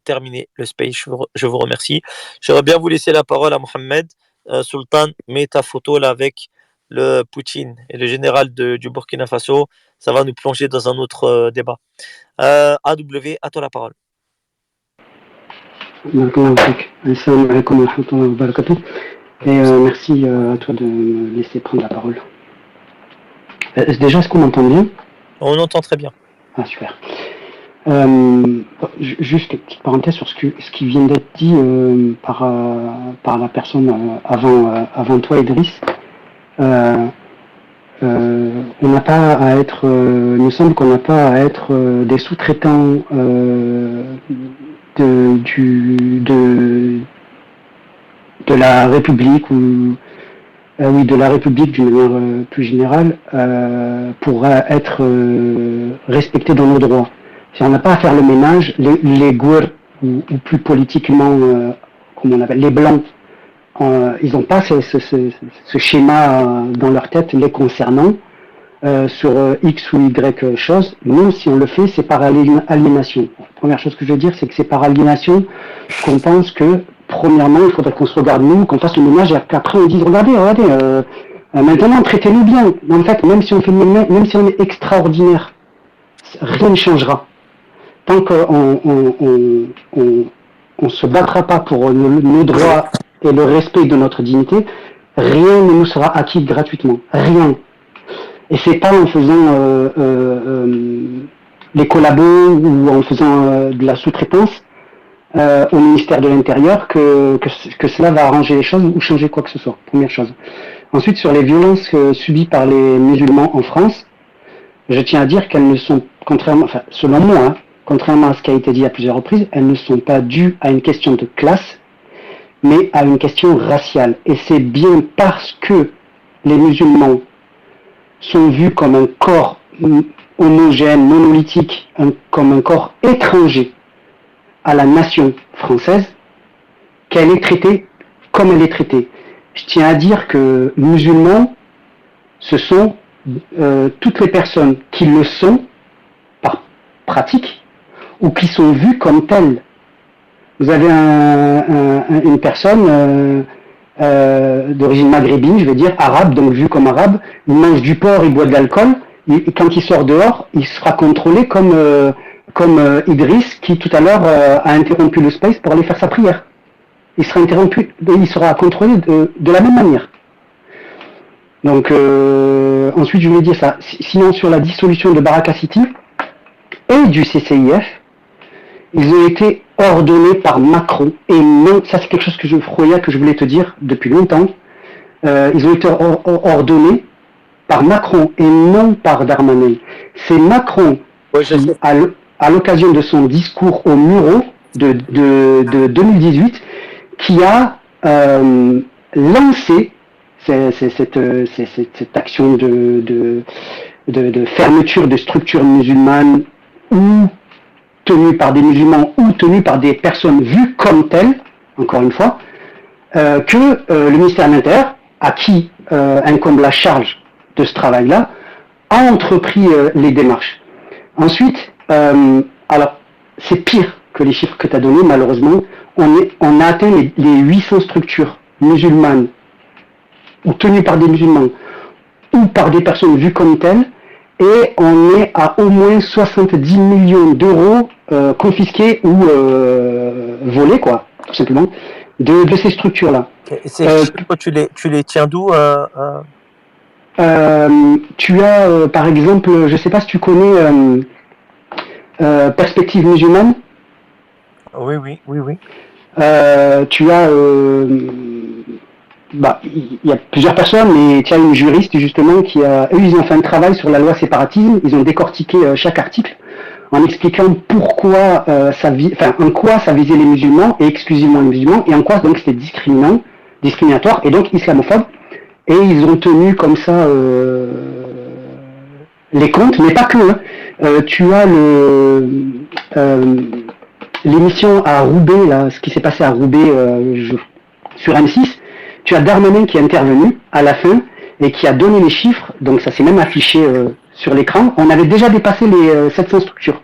terminer le space. Je vous remercie. J'aimerais bien vous laisser la parole à Mohamed. Sultan, mets ta photo là avec le Poutine et le général du Burkina Faso. Ça va nous plonger dans un autre débat. AW, à toi la parole. Assalamu alaikum wa rahmatullahi wa barakatuh. Et merci à toi de me laisser prendre la parole. Déjà, est-ce qu'on m'entend bien? On entend très bien. Ah, super. Juste une petite parenthèse sur ce qui vient d'être dit par la personne avant toi, Idriss. On n'a pas à être, il me semble qu'on n'a pas à être des sous-traitants de la République ou de la République d'une manière plus générale pour être respecté dans nos droits. Si on n'a pas à faire le ménage, les Gouers ou plus politiquement, comment on appelle, les Blancs, ils n'ont pas ce schéma dans leur tête les concernant sur X ou Y chose. Nous, si on le fait, c'est par aliénation. La première chose que je veux dire, c'est que c'est par aliénation qu'on pense que, premièrement, il faudrait qu'on se regarde nous, qu'on fasse le ménage et qu'après on dise, regardez, maintenant traitez-nous bien. En fait, même si on fait même si on est extraordinaire, rien ne changera. Tant qu'on se battra pas pour nos droits et le respect de notre dignité, rien ne nous sera acquis gratuitement. Rien. Et c'est pas en faisant les collabos ou en faisant de la sous-traitance au ministère de l'Intérieur que cela va arranger les choses ou changer quoi que ce soit. Première chose. Ensuite, sur les violences subies par les musulmans en France, je tiens à dire qu'elles ne sont, selon moi, contrairement à ce qui a été dit à plusieurs reprises, elles ne sont pas dues à une question de classe, mais à une question raciale. Et c'est bien parce que les musulmans sont vus comme un corps homogène, monolithique, comme un corps étranger à la nation française, qu'elle est traitée comme elle est traitée. Je tiens à dire que musulmans, ce sont toutes les personnes qui le sont par pratique ou qui sont vues comme telles. Vous avez une personne d'origine maghrébine, je vais dire arabe, donc vu comme arabe, il mange du porc, il boit de l'alcool, et quand il sort dehors, il sera contrôlé comme Idriss qui tout à l'heure a interrompu le space pour aller faire sa prière. Il sera contrôlé de la même manière. Donc ensuite je voulais dire ça. Sinon sur la dissolution de Baraka City et du CCIF, ils ont été ordonnés par Macron. Et non, ça c'est quelque chose que je voulais te dire depuis longtemps. Ils ont été ordonnés par Macron et non par Darmanin. C'est Macron qui, à l'occasion de son discours au Muro de 2018, qui a lancé cette action de fermeture de structures musulmanes ou tenues par des musulmans ou tenues par des personnes vues comme telles, encore une fois, que le ministère de l'Intérieur, à qui incombe la charge de ce travail-là, a entrepris les démarches. Ensuite, alors c'est pire que les chiffres que tu as donnés, malheureusement, on a atteint les 800 structures musulmanes ou tenues par des musulmans ou par des personnes vues comme telles, et on est à au moins 70 millions d'euros confisqués ou volés, quoi, tout simplement, de ces structures-là. Tu les tiens d'où Tu as, par exemple, je ne sais pas si tu connais Perspective musulmane. Oui. Tu as, il y a plusieurs personnes, mais tu as une juriste justement eux ils ont fait un travail sur la loi séparatisme. Ils ont décortiqué chaque article en expliquant pourquoi en quoi ça visait les musulmans et exclusivement les musulmans, et en quoi donc c'était discriminatoire et donc islamophobe. Et ils ont tenu comme ça les comptes, mais pas que. Tu as l'émission à Roubaix, là, ce qui s'est passé à Roubaix sur M6. Tu as Darmanin qui est intervenu à la fin et qui a donné les chiffres, donc ça s'est même affiché sur l'écran. On avait déjà dépassé les 700 structures.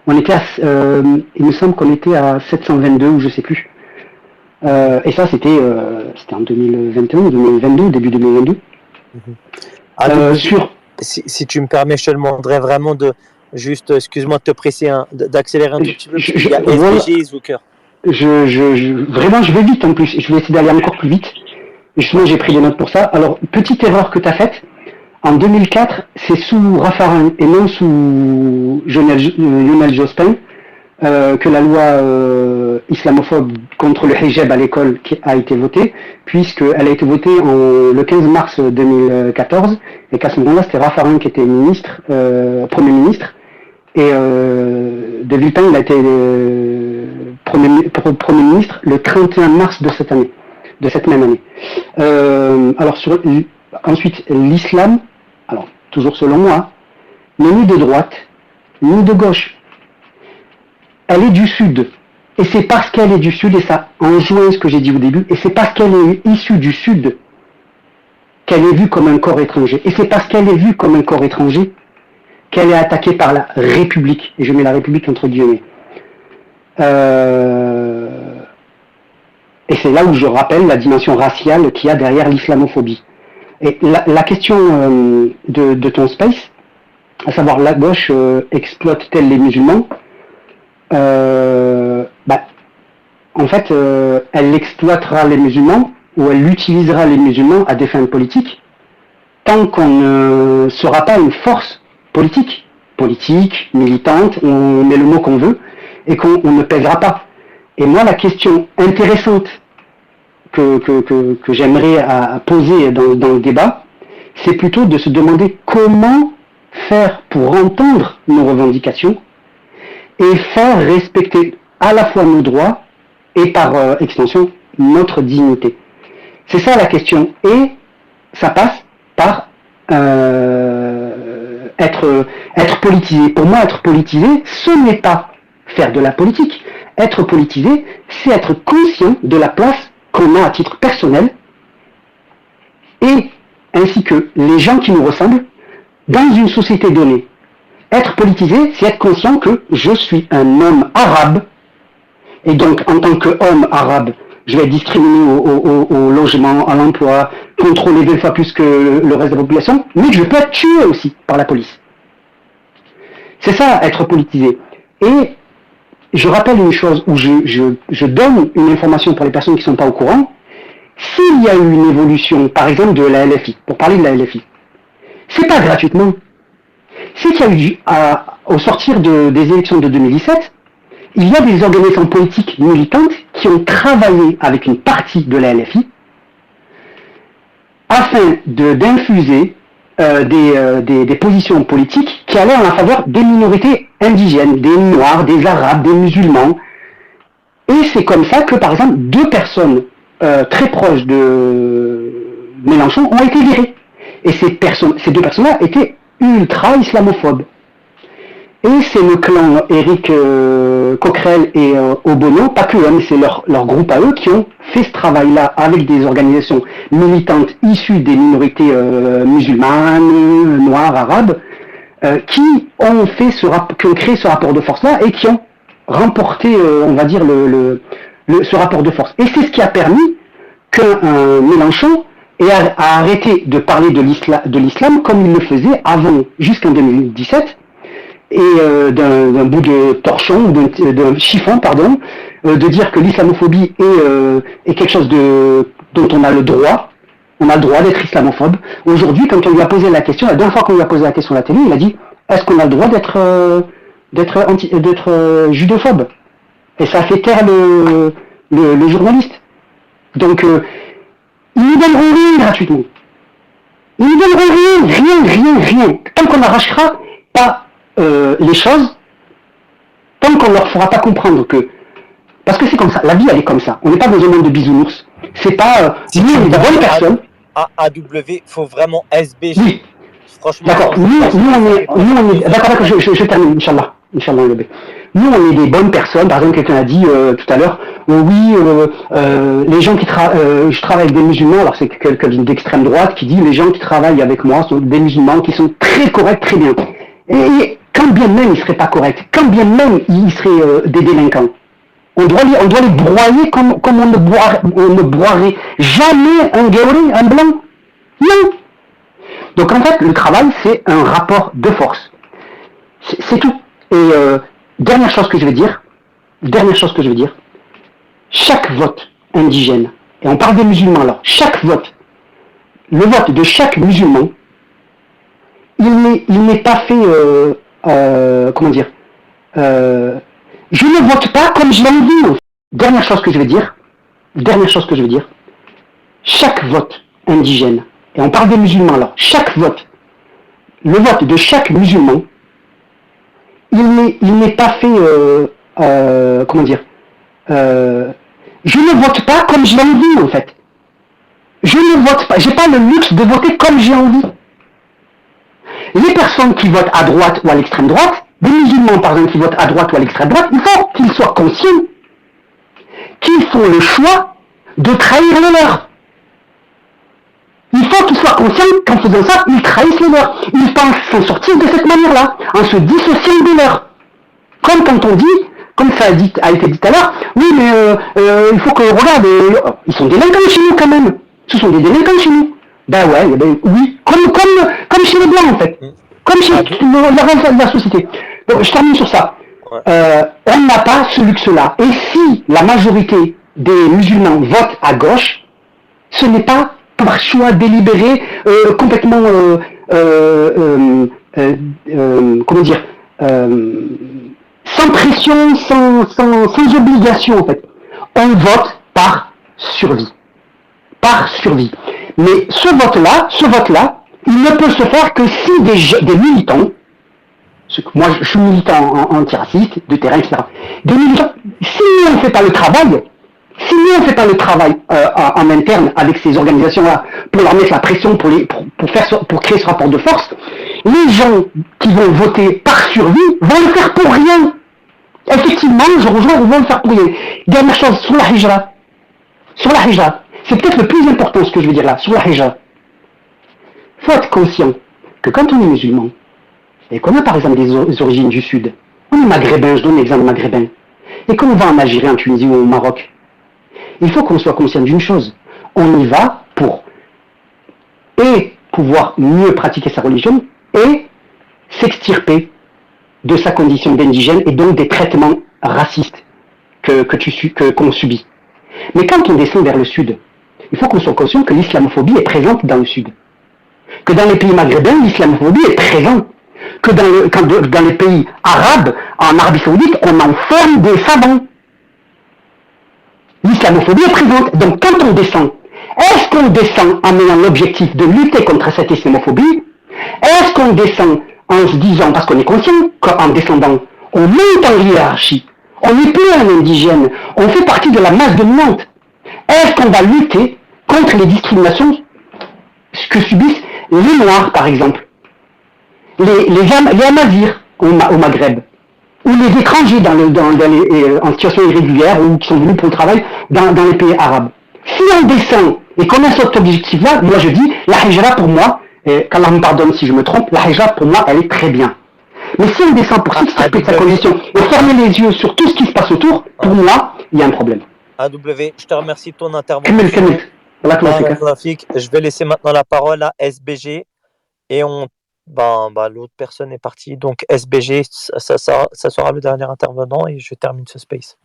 Il me semble qu'on était à 722 ou je sais plus. Et ça, c'était en 2021 ou 2022, début 2022. Si tu me permets, je te demanderais vraiment de juste, excuse-moi de te presser, d'accélérer un tout petit peu, parce qu'il y a SBG et Zucker. Vraiment, je vais vite en plus. Je vais essayer d'aller encore plus vite. Justement, j'ai pris des notes pour ça. Alors, petite erreur que tu as faite. En 2004, c'est sous Raffarin et non sous Lionel Jospin que la loi islamophobe contre le hijab à l'école a été votée, puisqu'elle a été votée le 15 mars 2014, et qu'à ce moment-là, c'était Raffarin qui était Premier ministre, et De Villepin, il a été Premier ministre le 31 mars de cette même année. Ensuite, l'islam, alors toujours selon moi, n'est ni de droite, ni de gauche. Elle est du Sud. Et c'est parce qu'elle est du Sud, et ça enjoint ce que j'ai dit au début, et c'est parce qu'elle est issue du Sud qu'elle est vue comme un corps étranger. Et c'est parce qu'elle est vue comme un corps étranger qu'elle est attaquée par la République. Et je mets la République entre guillemets. Et c'est là où je rappelle la dimension raciale qu'il y a derrière l'islamophobie. Et la question de ton space, à savoir la gauche exploite-t-elle les musulmans, en fait, elle exploitera les musulmans ou elle utilisera les musulmans à des fins politiques tant qu'on ne sera pas une force politique, militante, on met le mot qu'on veut, et qu'on ne pèsera pas. Et moi, la question intéressante que j'aimerais poser dans le débat, c'est plutôt de se demander comment faire pour entendre nos revendications et faire respecter à la fois nos droits et par extension notre dignité. C'est ça la question, et ça passe par être politisé. Pour moi, être politisé, ce n'est pas faire de la politique. Être politisé, c'est être conscient de la place qu'on a à titre personnel, et ainsi que les gens qui nous ressemblent dans une société donnée. Être politisé, c'est être conscient que je suis un homme arabe, et donc en tant qu'homme arabe, je vais être discriminé au logement, à l'emploi, contrôlé 2 fois plus que le reste de la population, mais que je peux être tué aussi par la police. C'est ça, être politisé. Et je rappelle une chose où je donne une information pour les personnes qui ne sont pas au courant. S'il y a eu une évolution, par exemple de la LFI, pour parler de la LFI, c'est pas gratuitement. C'est qu'il y a eu, au sortir des élections de 2017, il y a des organisations politiques militantes qui ont travaillé avec une partie de la LFI afin d'infuser des positions politiques qui allaient en la faveur des minorités indigènes, des Noirs, des Arabes, des musulmans. Et c'est comme ça que, par exemple, 2 personnes très proches de Mélenchon ont été virées. Et ces 2 personnes-là étaient ultra-islamophobes. Et c'est le clan Éric Coquerel et Obono, pas que eux, mais c'est leur groupe à eux, qui ont fait ce travail-là avec des organisations militantes issues des minorités musulmanes, noires, arabes, qui ont créé ce rapport de force-là et qui ont remporté, on va dire, ce rapport de force. Et c'est ce qui a permis qu'un Mélenchon ait arrêté de parler de l'islam comme il le faisait avant, jusqu'en 2017, et d'un bout de torchon, d'un chiffon, pardon, de dire que l'islamophobie est quelque chose dont on a le droit d'être islamophobe. Aujourd'hui, quand on lui a posé la question, la dernière fois qu'on lui a posé la question à la télé, il a dit « Est-ce qu'on a le droit d'être judophobe ?» Et ça a fait taire le journaliste. Donc, ils ne donneront rien gratuitement. Ils ne donneront rien. Tant qu'on n'arrachera pas les choses, tant qu'on ne leur fera pas comprendre que... Parce que c'est comme ça, la vie elle est comme ça. On n'est pas dans un monde de bisounours. C'est pas... nous on est des bonnes personnes. AW, faut vraiment SBG. Oui. Franchement... D'accord, nous on est... D'accord, je termine, Inch'Allah. Nous on est des bonnes personnes. Par exemple, quelqu'un a dit tout à l'heure, les gens qui je travaille avec des musulmans, alors c'est quelqu'un d'extrême droite qui dit les gens qui travaillent avec moi sont des musulmans qui sont très corrects, très bien. Et quand bien même ils ne seraient pas corrects, quand bien même ils seraient des délinquants. On doit les broyer comme on ne broierait jamais un gaulé, un blanc. Non. Donc en fait, le travail, c'est un rapport de force. C'est tout. Et dernière chose que je vais dire, chaque vote indigène, et on parle des musulmans alors, chaque vote, le vote de chaque musulman, il n'est pas fait, comment dire, je ne vote pas comme je l'ai envie. Dernière chose que je vais dire, chaque vote indigène, et on parle des musulmans alors, chaque vote, le vote de chaque musulman, il n'est pas fait, comment dire, je ne vote pas comme je l'ai envie en fait. Je ne vote pas, j'ai pas le luxe de voter comme j'ai envie. Les personnes qui votent à droite ou à l'extrême droite, des musulmans par exemple qui votent à droite ou à l'extrême droite, il faut qu'ils soient conscients qu'ils font le choix de trahir les leurs. Il faut qu'ils soient conscients qu'en faisant ça, ils trahissent les leurs. Ils pensent s'en sortir de cette manière-là, en se dissociant des leurs. Comme quand on dit, comme ça a été dit tout à l'heure, oui mais il faut qu'on regarde, ils sont délinquants chez nous quand même. Ce sont des délinquants chez nous. Ben ouais, ben oui, comme chez les blancs en fait. Comme chez le reste de la société. Donc je termine sur ça. On n'a pas ce luxe-là. Et si la majorité des musulmans votent à gauche, ce n'est pas par choix délibéré, complètement, comment dire, sans pression, sans obligation en fait. On vote par survie. Par survie. Mais ce vote-là, il ne peut se faire que si des militants, moi je suis militant antiraciste, de terrain, etc. Des militants, si on ne fait pas le travail, en interne avec ces organisations-là, pour leur mettre la pression, pour créer ce rapport de force, les gens qui vont voter par survie vont le faire pour rien. Effectivement, je rejoins, ils vont le faire pour rien. Dernière chose, sur la hijra. C'est peut-être le plus important ce que je veux dire là, sur la hijra. Il faut être conscient que quand on est musulman, et qu'on a par exemple des origines du Sud, on est maghrébin, je donne l'exemple maghrébin, et qu'on va en Algérie, en Tunisie ou au Maroc, il faut qu'on soit conscient d'une chose. On y va pour pouvoir mieux pratiquer sa religion et s'extirper de sa condition d'indigène et donc des traitements racistes qu'on subit. Mais quand on descend vers le sud, il faut qu'on soit conscient que l'islamophobie est présente dans le sud. Que dans les pays maghrébins, l'islamophobie est présente. Que dans les pays arabes, en Arabie Saoudite, on enferme des savants. L'islamophobie est présente. Donc quand on descend, est-ce qu'on descend en ayant l'objectif de lutter contre cette islamophobie? Est-ce qu'on descend en se disant, parce qu'on est conscient qu'en descendant, on monte en hiérarchie, on n'est plus un indigène, on fait partie de la masse dominante. Est-ce qu'on va lutter contre les discriminations que subissent les Noirs, par exemple, les Amazirs au Maghreb, ou les étrangers en situation irrégulière ou qui sont venus pour le travail dans les pays arabes? Si on descend et qu'on a cet objectif-là, moi je dis, la hijra pour moi, qu'Allah me pardonne si je me trompe, la hijra pour moi elle est très bien. Mais si on descend pour s'extirper de sa condition et fermer les yeux sur tout ce qui se passe autour, pour moi, il y a un problème. AW, je te remercie de ton intervention. Je vais laisser maintenant la parole à SBG et l'autre personne est partie. Donc SBG, ça sera le dernier intervenant et je termine ce space.